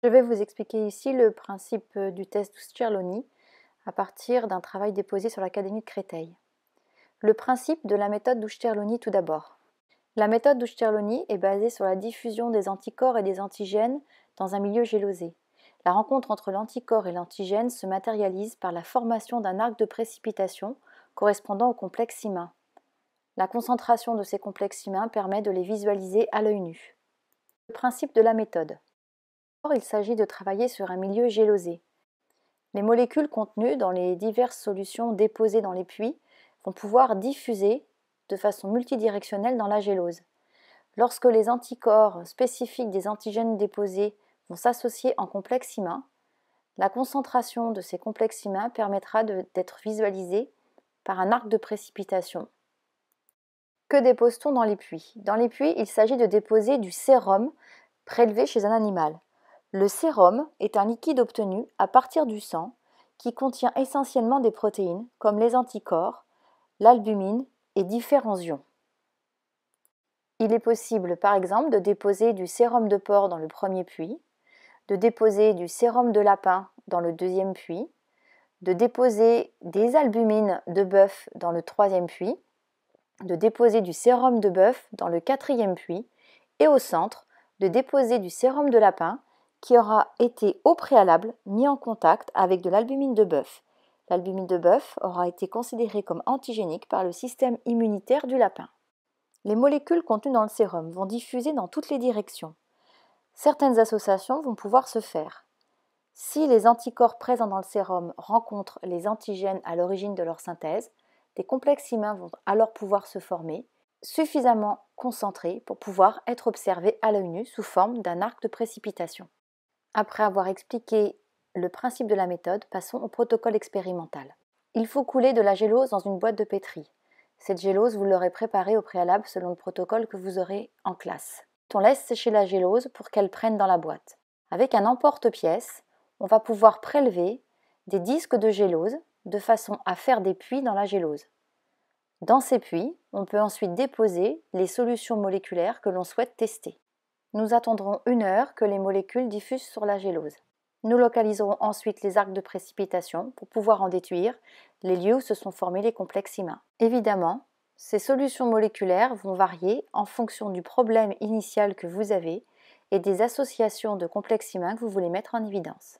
Je vais vous expliquer ici le principe du test d'Ousterlony à partir d'un travail déposé sur l'Académie de Créteil. Le principe de la méthode d'Ousterlony tout d'abord. La méthode d'Ousterlony est basée sur la diffusion des anticorps et des antigènes dans un milieu gélosé. La rencontre entre l'anticorps et l'antigène se matérialise par la formation d'un arc de précipitation correspondant au complexe IMA. La concentration de ces complexes IMA permet de les visualiser à l'œil nu. Le principe de la méthode. Il s'agit de travailler sur un milieu gélosé. Les molécules contenues dans les diverses solutions déposées dans les puits vont pouvoir diffuser de façon multidirectionnelle dans la gélose. Lorsque les anticorps spécifiques des antigènes déposés vont s'associer en complexe IMA, la concentration de ces complexes IMA permettra d'être visualisée par un arc de précipitation. Que dépose-t-on dans les puits? Dans les puits, il s'agit de déposer du sérum prélevé chez un animal. Le sérum est un liquide obtenu à partir du sang qui contient essentiellement des protéines comme les anticorps, l'albumine et différents ions. Il est possible par exemple de déposer du sérum de porc dans le premier puits, de déposer du sérum de lapin dans le deuxième puits, de déposer des albumines de bœuf dans le troisième puits, de déposer du sérum de bœuf dans le quatrième puits et au centre, de déposer du sérum de lapin qui aura été au préalable mis en contact avec de l'albumine de bœuf. L'albumine de bœuf aura été considérée comme antigénique par le système immunitaire du lapin. Les molécules contenues dans le sérum vont diffuser dans toutes les directions. Certaines associations vont pouvoir se faire. Si les anticorps présents dans le sérum rencontrent les antigènes à l'origine de leur synthèse, des complexes IMA vont alors pouvoir se former, suffisamment concentrés pour pouvoir être observés à l'œil nu sous forme d'un arc de précipitation. Après avoir expliqué le principe de la méthode, passons au protocole expérimental. Il faut couler de la gélose dans une boîte de pétri. Cette gélose, vous l'aurez préparée au préalable selon le protocole que vous aurez en classe. On laisse sécher la gélose pour qu'elle prenne dans la boîte. Avec un emporte-pièce, on va pouvoir prélever des disques de gélose de façon à faire des puits dans la gélose. Dans ces puits, on peut ensuite déposer les solutions moléculaires que l'on souhaite tester. Nous attendrons 1 heure que les molécules diffusent sur la gélose. Nous localiserons ensuite les arcs de précipitation pour pouvoir en déduire les lieux où se sont formés les complexes IMA. Évidemment, ces solutions moléculaires vont varier en fonction du problème initial que vous avez et des associations de complexes IMA que vous voulez mettre en évidence.